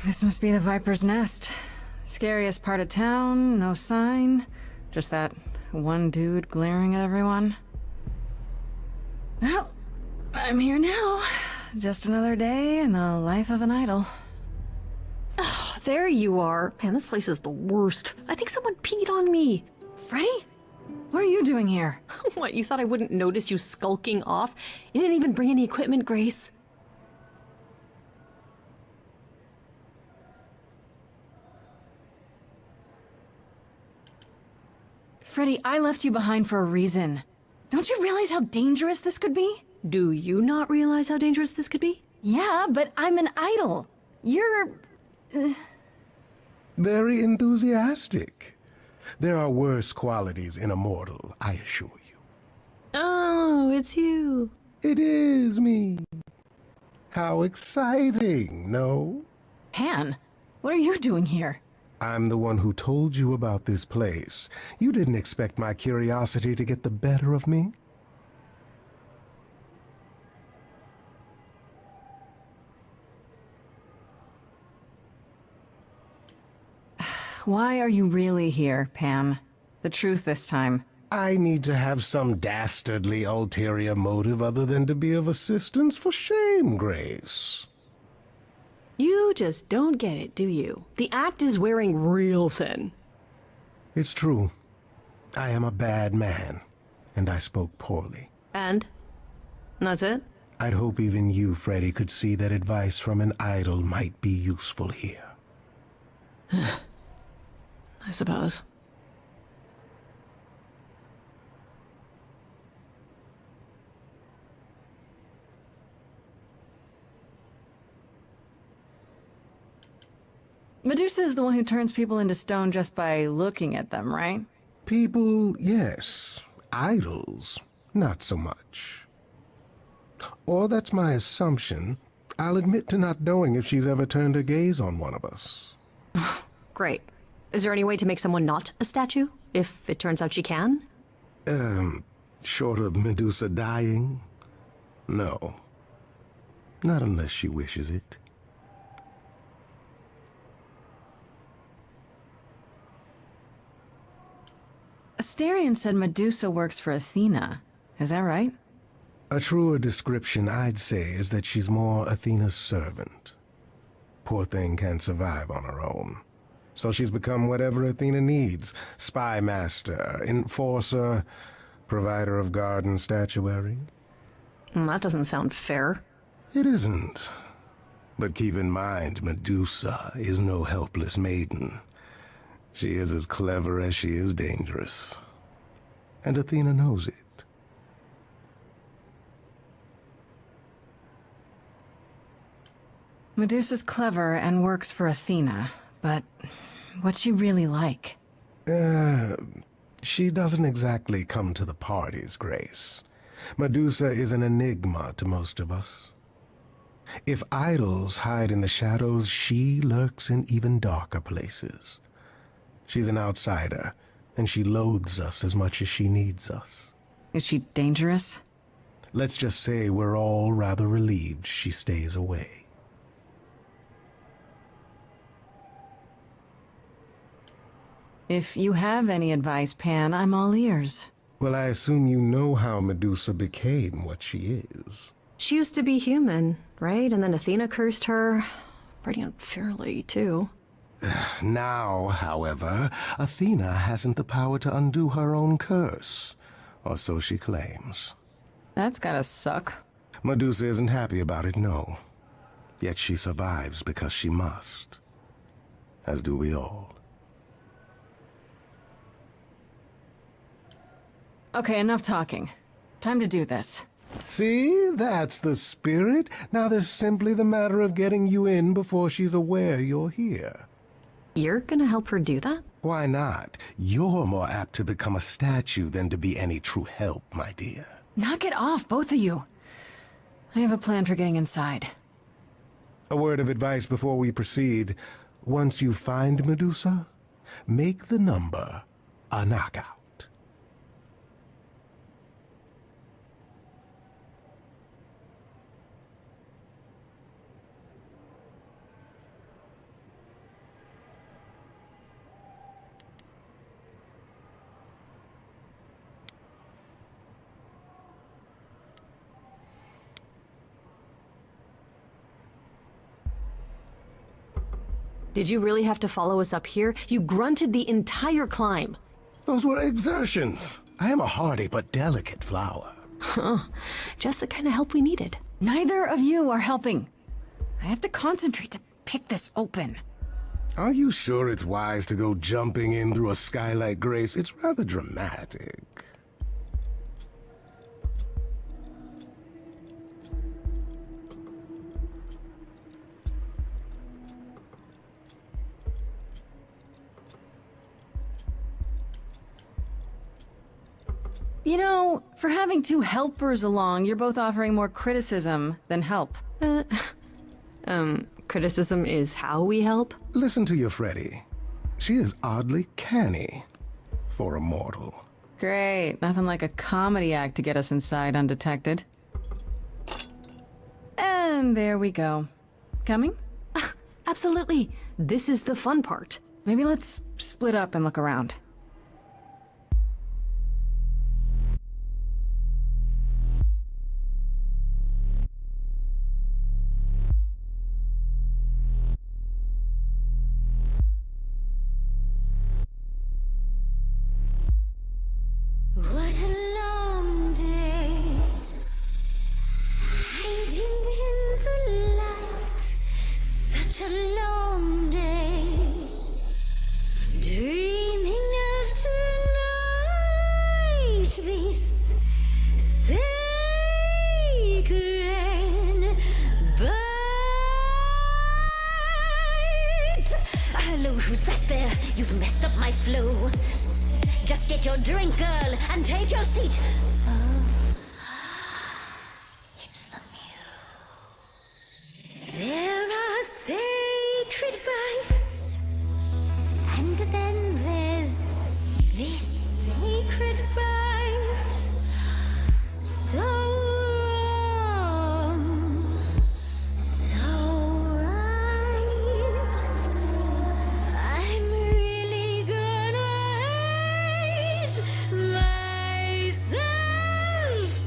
This must be the Viper's Nest. Scariest part of town, no sign. Just that one dude glaring at everyone. Well, I'm here now. Just another day in the life of an idol. Oh, there you are. Man, this place is the worst. I think someone peed on me. Freddie? What are you doing here? What, you thought I wouldn't notice you skulking off? You didn't even bring any equipment, Grace. Freddie, I left you behind for a reason. Don't you realize how dangerous this could be? Do you not realize how dangerous this could be? Yeah, but I'm an idol. You're... Very enthusiastic. There are worse qualities in a mortal, I assure you. Oh, it's you. It is me. How exciting, no? Pan, what are you doing here? I'm the one who told you about this place. You didn't expect my curiosity to get the better of me? Why are you really here, Pan? The truth this time. I need to have some dastardly ulterior motive other than to be of assistance. For shame, Grace. You just don't get it, do you? The act is wearing real thin. It's true. I am a bad man, and I spoke poorly. And? That's it? I'd hope even you, Freddie, could see that advice from an idol might be useful here. I suppose. Medusa is the one who turns people into stone just by looking at them, right? People, yes. Idols, not so much. Or that's my assumption. I'll admit to not knowing if she's ever turned her gaze on one of us. Great. Is there any way to make someone not a statue, if it turns out she can? Short of Medusa dying? No. Not unless she wishes it. Asterion said Medusa works for Athena. Is that right? A truer description, I'd say, is that she's more Athena's servant. Poor thing can't survive on her own. So she's become whatever Athena needs. Spy master, enforcer, provider of garden statuary. That doesn't sound fair. It isn't. But keep in mind, Medusa is no helpless maiden. She is as clever as she is dangerous. And Athena knows it. Medusa's clever and works for Athena, but what's she really like? She doesn't exactly come to the parties, Grace. Medusa is an enigma to most of us. If idols hide in the shadows, she lurks in even darker places. She's an outsider, and she loathes us as much as she needs us. Is she dangerous? Let's just say we're all rather relieved she stays away. If you have any advice, Pan, I'm all ears. Well, I assume you know how Medusa became what she is. She used to be human, right? And then Athena cursed her. Pretty unfairly, too. Now, however, Athena hasn't the power to undo her own curse. Or so she claims. That's gotta suck. Medusa isn't happy about it, no. Yet she survives because she must. As do we all. Okay, enough talking. Time to do this. See? That's the spirit. Now there's simply the matter of getting you in before she's aware you're here. You're gonna help her do that? Why not? You're more apt to become a statue than to be any true help, my dear. Knock it off, both of you. I have a plan for getting inside. A word of advice before we proceed. Once you find Medusa, make the number a knockout. Did you really have to follow us up here? You grunted the entire climb. Those were exertions. I am a hardy but delicate flower. Huh. Just the kind of help we needed. Neither of you are helping. I have to concentrate to pick this open. Are you sure it's wise to go jumping in through a skylight, Grace? It's rather dramatic. You know, for having two helpers along, you're both offering more criticism than help. Criticism is how we help? Listen to your Freddie. She is oddly canny for a mortal. Great. Nothing like a comedy act to get us inside undetected. And there we go. Coming? Absolutely. This is the fun part. Maybe let's split up and look around. What a long day, hiding in the light. Such a long day, dreaming of tonight. This sacred bite. Hello, who's that there? You've messed up my flow. Just get your drink, girl, and take your seat. Oh, it's the muse. There are sacred bites, and then there's this sacred bite. So wrong, so right. I'm really gonna hate myself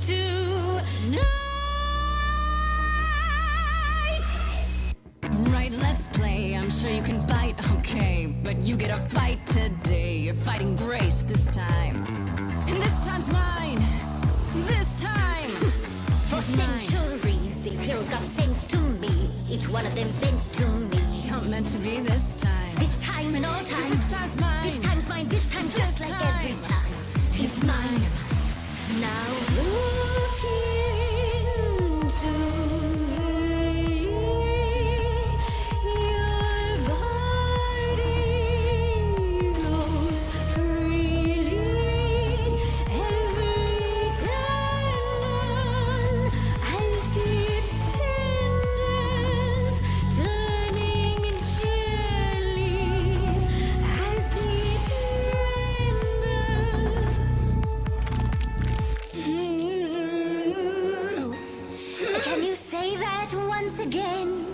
tonight. Right, let's play. I'm sure you can bite, okay. But you get a fight today. You're fighting Grace this time. And this time's mine. This time. For is mine. centuries, these heroes got sent to me. Each one of them bent to me. Not meant to be this time. This time and all time. This time's mine. This time's mine. This time just This like time every time. is mine. Now look into me. Your body goes freely every time I see its tendons turning jelly. I see it renders. Can you say that once again?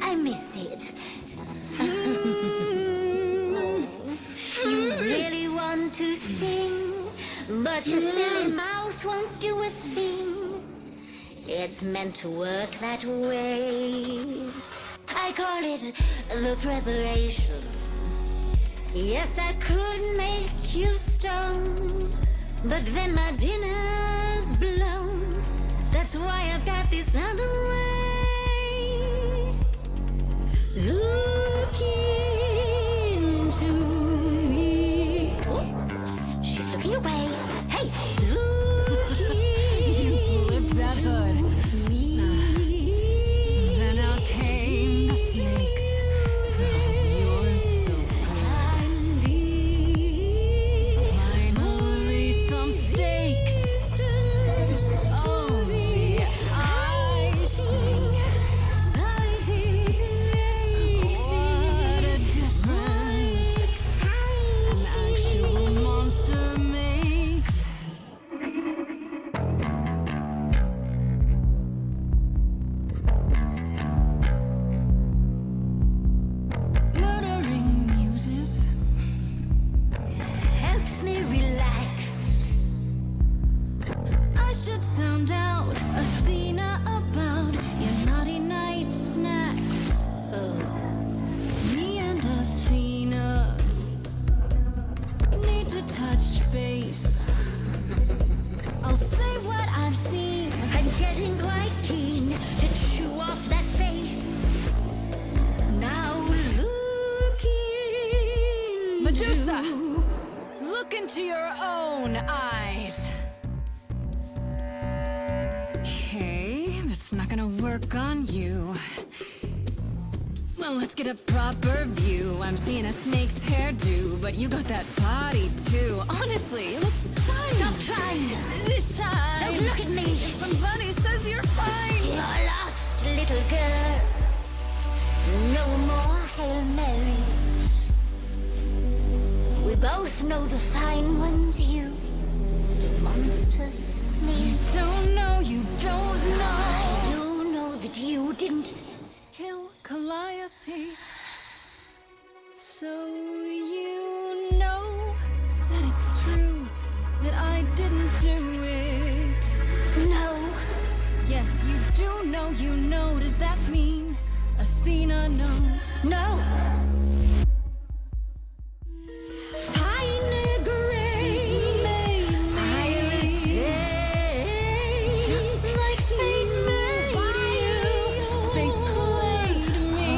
I missed it. You really want to sing, but your silly mouth won't do a thing. It's meant to work that way. I call it the preparation. Yes, I could make you stone, but then my dinner's blown. That's why I've got this other way. Look into me. Oh, she's looking away. Hey, look You flipped that hood. me. Then out came the snakes. Oh, you're so good. Finally, some stakes. Oh, the ice. Medusa, look into your own eyes. Okay, that's not gonna work on you. Well, let's get a proper view. I'm seeing a snake's hairdo, but you got that body too. Honestly, you look fine. Stop trying. This time. Don't look at me. If somebody says you're fine. You're lost, little girl. No more Hail Marys. We both know the fine ones you, the monsters, me. Don't know, you don't know. I do know that you didn't Kill Calliope. So you know that it's true that I didn't do it. know. Yes, you do know, you know. Does that mean Athena knows? No. Fine grace, just like fate made you. Fate played me,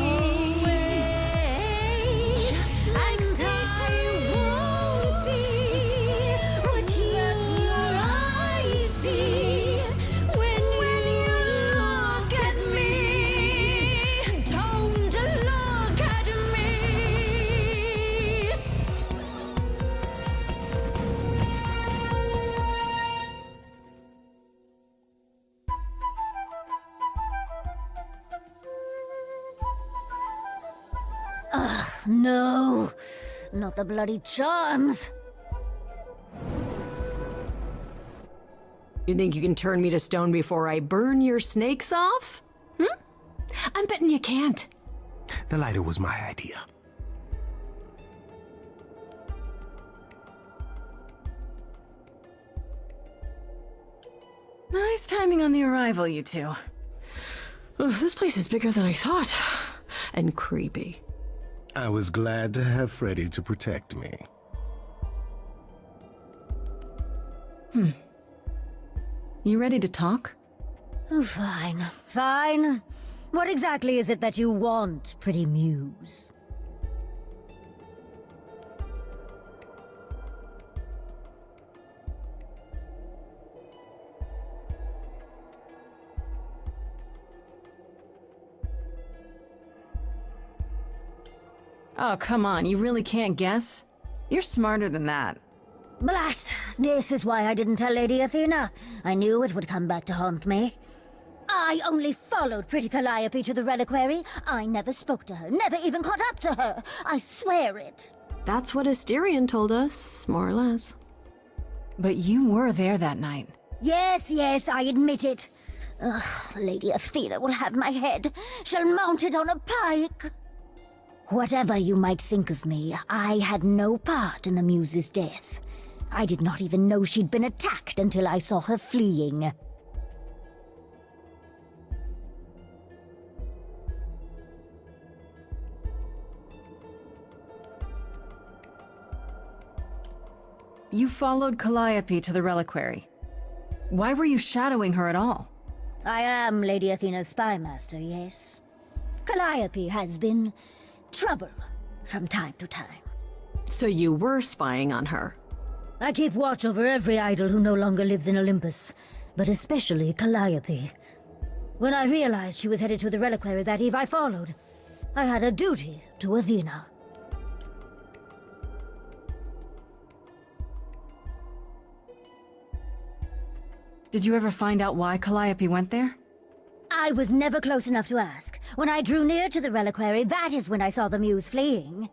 just like I won't see what your eyes see when you look at me. Don't look at me. No. Not the bloody charms. You think you can turn me to stone before I burn your snakes off? I'm betting you can't. The lighter was my idea. Nice timing on the arrival, you two. Ugh, this place is bigger than I thought. And creepy. I was glad to have Freddie to protect me. You ready to talk? Oh, fine. Fine. What exactly is it that you want, pretty muse? Oh, come on, you really can't guess? You're smarter than that. Blast! This is why I didn't tell Lady Athena. I knew it would come back to haunt me. I only followed pretty Calliope to the reliquary. I never spoke to her, never even caught up to her. I swear it. That's what Asterion told us, more or less. But you were there that night. Yes, yes, I admit it. Ugh, Lady Athena will have my head. She'll mount it on a pike. Whatever you might think of me, I had no part in the Muse's death. I did not even know she'd been attacked until I saw her fleeing. You followed Calliope to the reliquary. Why were you shadowing her at all? I am Lady Athena's spy master, yes. Calliope has been trouble from time to time. So you were spying on her. I keep watch over every idol who no longer lives in Olympus, but especially Calliope. When I realized she was headed to the reliquary that eve, I followed. I had a duty to Athena. Did you ever find out why Calliope went there? I was never close enough to ask. When I drew near to the reliquary, that is when I saw the Muse fleeing.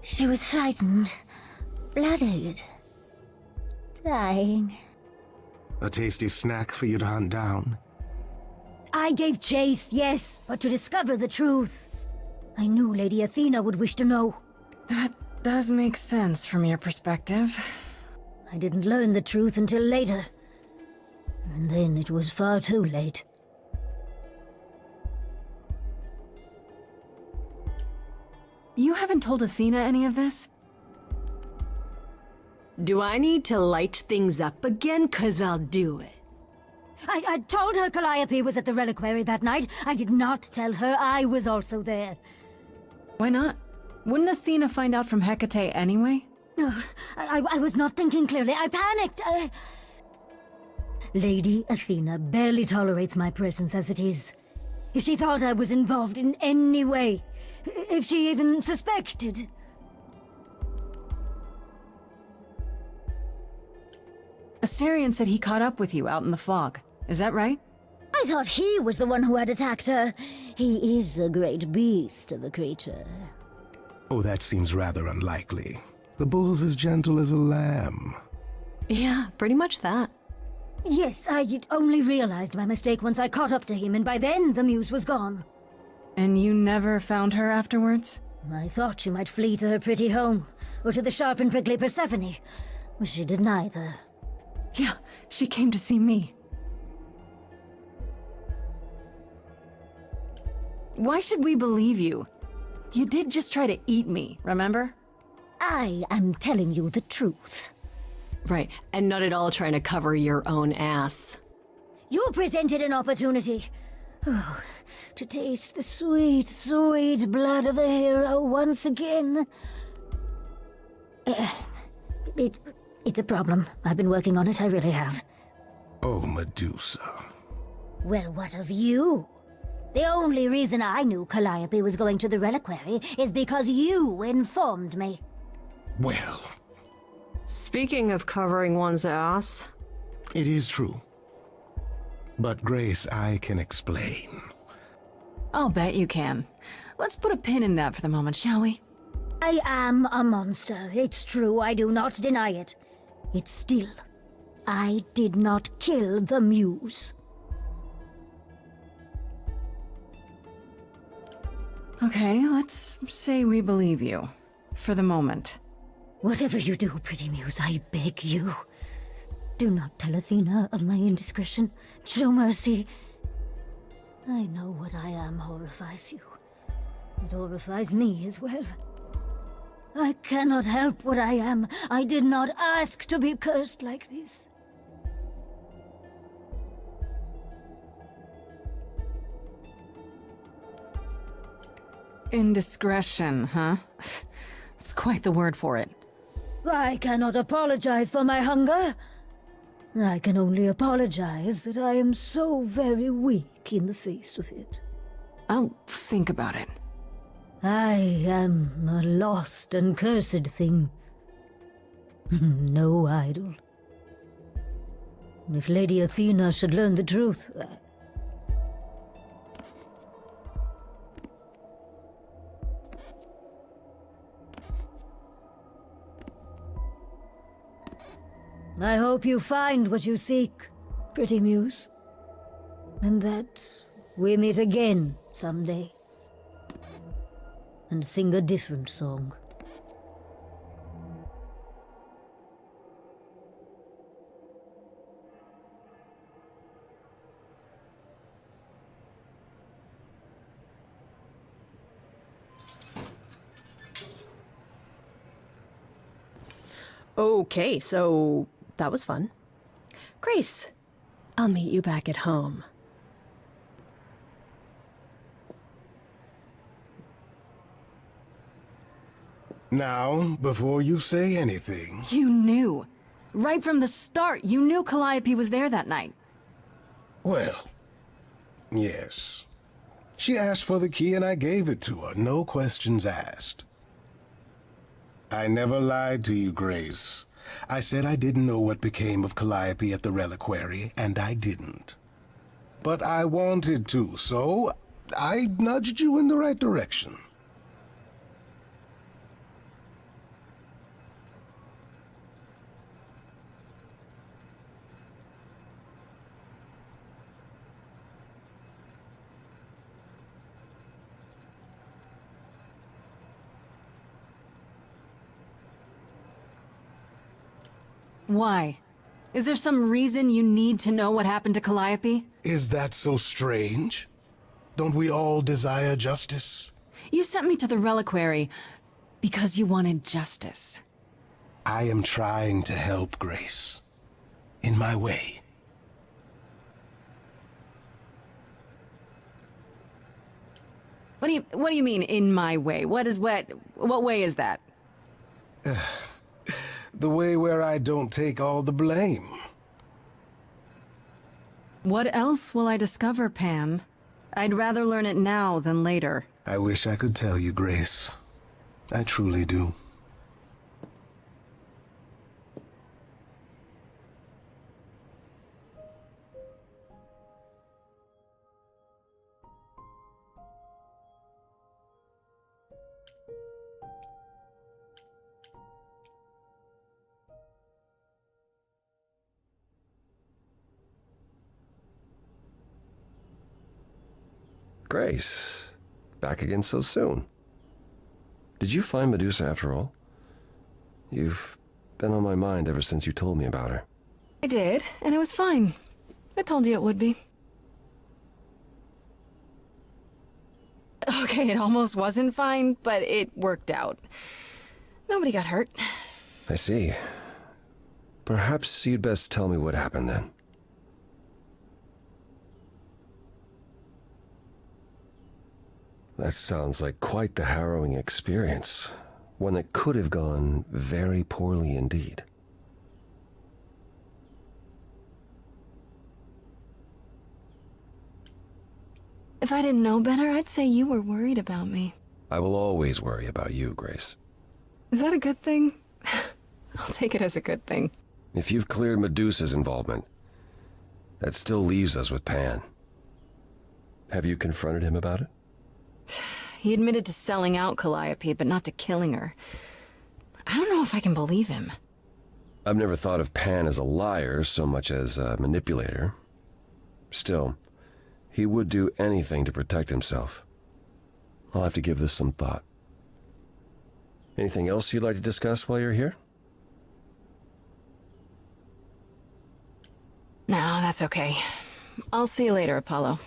She was frightened, bloodied, dying. A tasty snack for you to hunt down. I gave chase, yes, but to discover the truth. I knew Lady Athena would wish to know. That does make sense from your perspective. I didn't learn the truth until later. And then it was far too late. You haven't told Athena any of this? Do I need to light things up again? 'Cause I'll do it. I told her Calliope was at the reliquary that night. I did not tell her I was also there. Why not? Wouldn't Athena find out from Hecate anyway? I was not thinking clearly. I panicked. Lady Athena barely tolerates my presence as it is. If she thought I was involved in any way, if she even suspected... Asterion said he caught up with you out in the fog. Is that right? I thought he was the one who had attacked her. He is a great beast of a creature. Oh, that seems rather unlikely. The bull's as gentle as a lamb. Yeah, pretty much that. Yes, I only realized my mistake once I caught up to him, and by then the muse was gone. And you never found her afterwards? I thought she might flee to her pretty home, or to the sharp and prickly Persephone. She did neither. Yeah, she came to see me. Why should we believe you? You did just try to eat me, remember? I am telling you the truth. Right, and not at all trying to cover your own ass. You presented an opportunity. Oh, to taste the sweet, sweet blood of a hero once again. It's a problem. I've been working on it, I really have. Oh, Medusa. Well, what of you? The only reason I knew Calliope was going to the reliquary is because you informed me. Well, Speaking of covering one's ass... it is true. But Grace, I can explain. I'll bet you can. Let's put a pin in that for the moment, shall we? I am a monster. It's true, I do not deny it. It's still, I did not kill the muse. Okay, let's say we believe you. For the moment. Whatever you do, pretty muse, I beg you. Do not tell Athena of my indiscretion. Show mercy. I know what I am horrifies you. It horrifies me as well. I cannot help what I am. I did not ask to be cursed like this. Indiscretion, huh? That's quite the word for it. I cannot apologize for my hunger. I can only apologize that I am so very weak in the face of it. I'll think about it. I am a lost and cursed thing. No idol. If Lady Athena should learn the truth... I hope you find what you seek, pretty muse. And that we meet again someday. And sing a different song. Okay, so that was fun. Grace, I'll meet you back at home. Now, before you say anything... You knew. Right from the start, you knew Calliope was there that night. Well, yes. She asked for the key and I gave it to her, no questions asked. I never lied to you, Grace. I said I didn't know what became of Calliope at the reliquary, and I didn't. But I wanted to, so I nudged you in the right direction. Why? Is there some reason you need to know what happened to Calliope? Is that so strange? Don't we all desire justice? You sent me to the reliquary because you wanted justice. I am trying to help, Grace. In my way. What do you mean, in my way? What way is that? The way where I don't take all the blame. What else will I discover, Pan? I'd rather learn it now than later. I wish I could tell you, Grace. I truly do. Grace, back again so soon. Did you find Medusa after all? You've been on my mind ever since you told me about her. I did, and it was fine. I told you it would be. Okay, it almost wasn't fine, but it worked out. Nobody got hurt. I see. Perhaps you'd best tell me what happened then. That sounds like quite the harrowing experience. One that could have gone very poorly indeed. If I didn't know better, I'd say you were worried about me. I will always worry about you, Grace. Is that a good thing? I'll take it as a good thing. If you've cleared Medusa's involvement, that still leaves us with Pan. Have you confronted him about it? He admitted to selling out Calliope, but not to killing her. I don't know if I can believe him. I've never thought of Pan as a liar so much as a manipulator. Still, he would do anything to protect himself. I'll have to give this some thought. Anything else you'd like to discuss while you're here? No, that's okay. I'll see you later, Apollo.